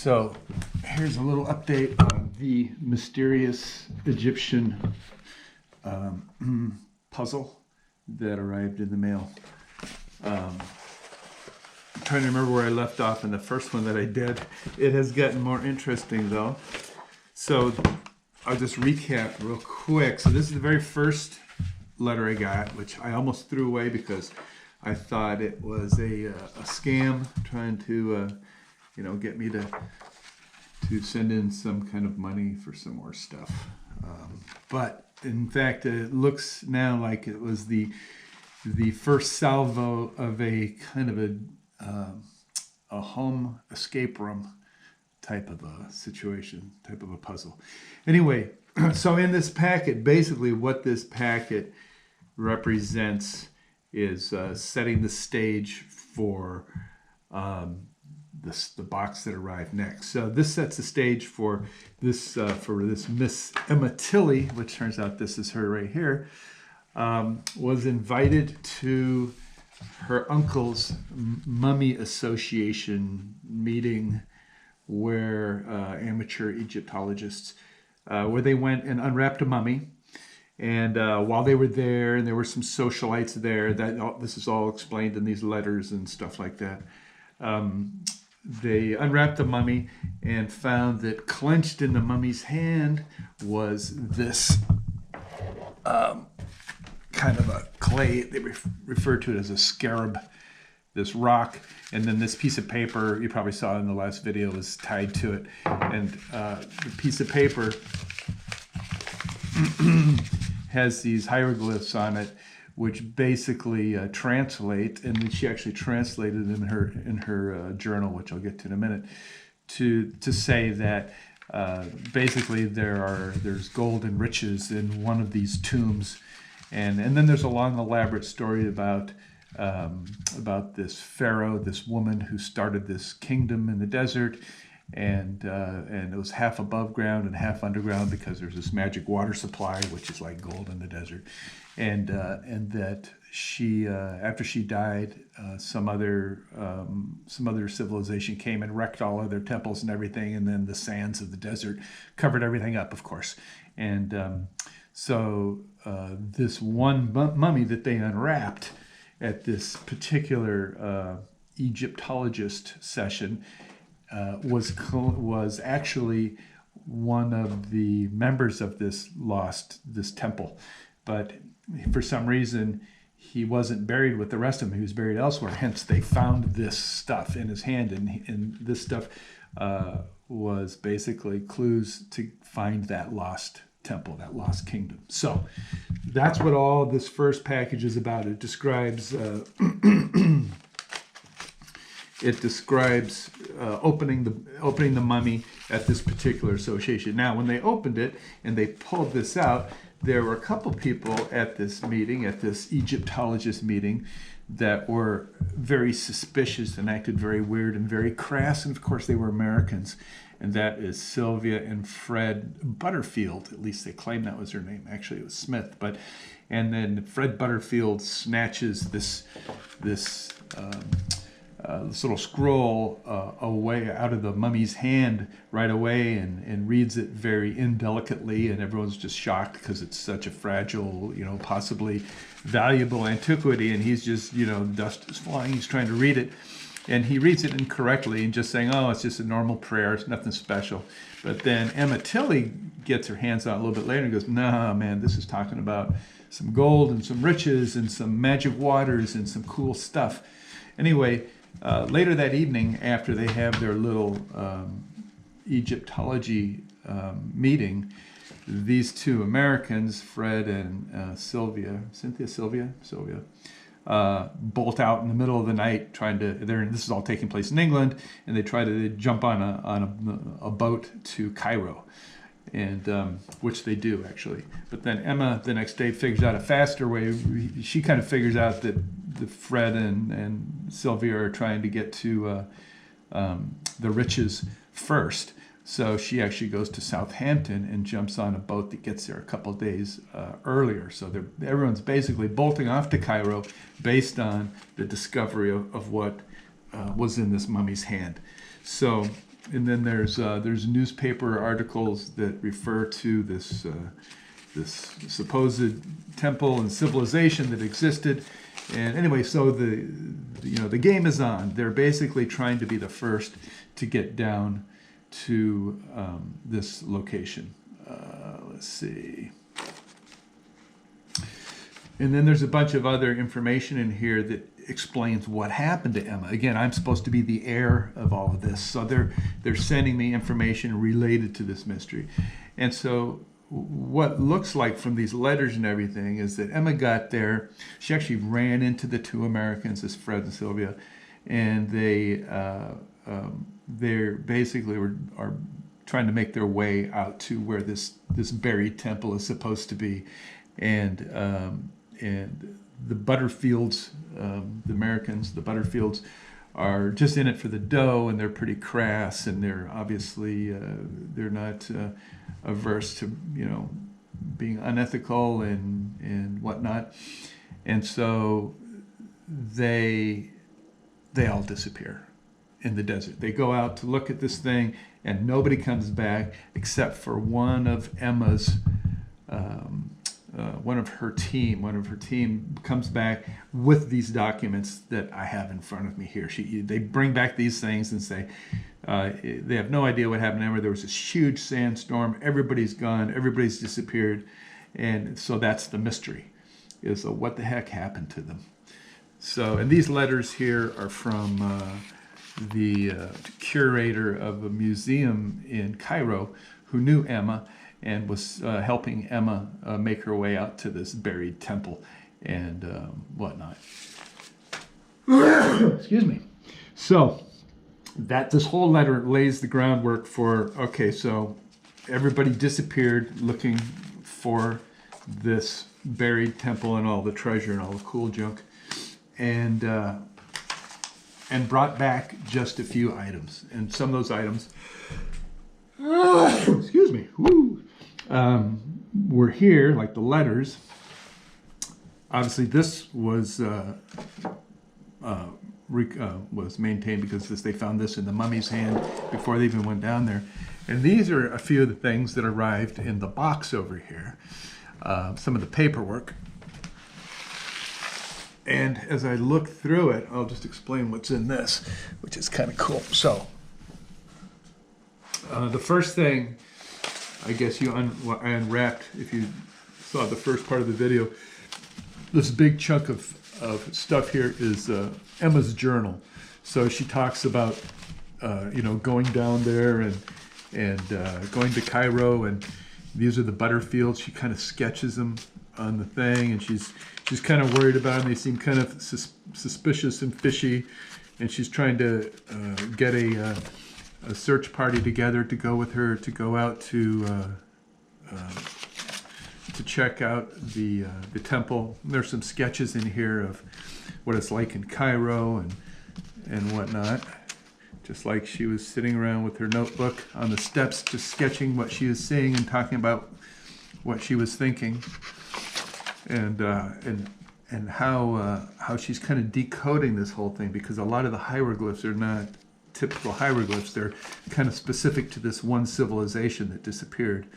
So here's a little update on the mysterious Egyptian puzzle that arrived in the mail. I'm trying to remember where I left off in the first one that I did. It has gotten more interesting though. So I'll just recap real quick. So this is the very first letter I got, which I almost threw away because I thought it was a scam trying to get me to send in some kind of money for some more stuff. But in fact, it looks now like it was the first salvo of a kind of a home escape room type of a situation, type of a puzzle. Anyway, so in this packet, basically what this packet represents is setting the stage for the box that arrived next. So this sets the stage for this Miss Emma Tilley, which turns out this is her right here, was invited to her uncle's Mummy Association meeting where amateur Egyptologists, where they went and unwrapped a mummy. And while they were there, and there were some socialites there, this is all explained in these letters and stuff like that. They unwrapped the mummy and found that clenched in the mummy's hand was this kind of a clay. They refer to it as a scarab, this rock, and then this piece of paper you probably saw in the last video was tied to it. And the piece of paper has these hieroglyphs on it, which basically translate, and she actually translated in her journal, which I'll get to in a minute, to say that basically there's gold and riches in one of these tombs, and then there's a long elaborate story about this pharaoh, this woman who started this kingdom in the desert, and it was half above ground and half underground because there's this magic water supply, which is like gold in the desert, and that she after she died, some other civilization came and wrecked all of their temples and everything, and then the sands of the desert covered everything up, of course, and so this one mummy that they unwrapped at this particular Egyptologist session was actually one of the members of this temple, but for some reason he wasn't buried with the rest of them. He was buried elsewhere. Hence, they found this stuff in his hand, and this stuff was basically clues to find that lost temple, that lost kingdom. So that's what all this first package is about. It describes opening the mummy at this particular association. Now, when they opened it and they pulled this out, there were a couple people at this meeting, at this Egyptologist meeting, that were very suspicious and acted very weird and very crass. And of course, they were Americans. And that is Sylvia and Fred Butterfield. At least they claim that was her name. Actually, it was Smith. And then Fred Butterfield snatches this little scroll away out of the mummy's hand right away and reads it very indelicately, and everyone's just shocked because it's such a fragile, possibly valuable antiquity, and he's just, dust is flying, he's trying to read it, and he reads it incorrectly and just saying, oh, it's just a normal prayer, it's nothing special. But then Emma Tilley gets her hands on it a little bit later and goes, nah, man, this is talking about some gold and some riches and some magic waters and some cool stuff. Anyway, later that evening, after they have their little Egyptology meeting, these two Americans, Fred and Sylvia, bolt out in the middle of the night this is all taking place in England, and they try to jump on a boat to Cairo, and which they do actually. But then Emma the next day figures out a faster way. She kind of figures out that Fred and Sylvia are trying to get to the riches first. So she actually goes to Southampton and jumps on a boat that gets there a couple of days earlier. So everyone's basically bolting off to Cairo based on the discovery of what was in this mummy's hand. So and then there's newspaper articles that refer to this this supposed temple and civilization that existed. And anyway, so the game is on. They're basically trying to be the first to get down to this location. Let's see. And then there's a bunch of other information in here that explains what happened to Emma. Again, I'm supposed to be the heir of all of this, so they're sending me information related to this mystery. And so what looks like from these letters and everything is that Emma got there. She actually ran into the two Americans, this Fred and Sylvia, and they're basically are trying to make their way out to where this buried temple is supposed to be, and the Butterfields, the Americans, the Butterfields, are just in it for the dough, and they're pretty crass, and they're obviously they're not averse to being unethical and whatnot, and so they all disappear in the desert. They go out to look at this thing, and nobody comes back except for one of Emma's. One of her team comes back with these documents that I have in front of me here. They bring back these things and say they have no idea what happened to Emma. There was this huge sandstorm. Everybody's gone. Everybody's disappeared. And so that's the mystery, is what the heck happened to them. So, and these letters here are from the curator of a museum in Cairo who knew Emma and was helping Emma make her way out to this buried temple and whatnot. Excuse me. So this whole letter lays the groundwork for, okay, so everybody disappeared looking for this buried temple and all the treasure and all the cool junk, and brought back just a few items. And some of those items, excuse me, were here, like the letters. Obviously, this was maintained because they found this in the mummy's hand before they even went down there. And these are a few of the things that arrived in the box over here. Some of the paperwork. And as I look through it, I'll just explain what's in this, which is kind of cool. So, the first thing, I guess I unwrapped, if you saw the first part of the video, this big chunk of stuff here is Emma's journal. So she talks about, going down there and going to Cairo, and these are the Butterfields. She kind of sketches them on the thing, and she's kind of worried about them. They seem kind of suspicious and fishy, and she's trying to get a search party together to go with her to go out to check out the temple. There's some sketches in here of what it's like in Cairo and whatnot. Just like she was sitting around with her notebook on the steps, just sketching what she was seeing and talking about what she was thinking, and how she's kind of decoding this whole thing, because a lot of the hieroglyphs are not typical hieroglyphs. They're kind of specific to this one civilization that disappeared.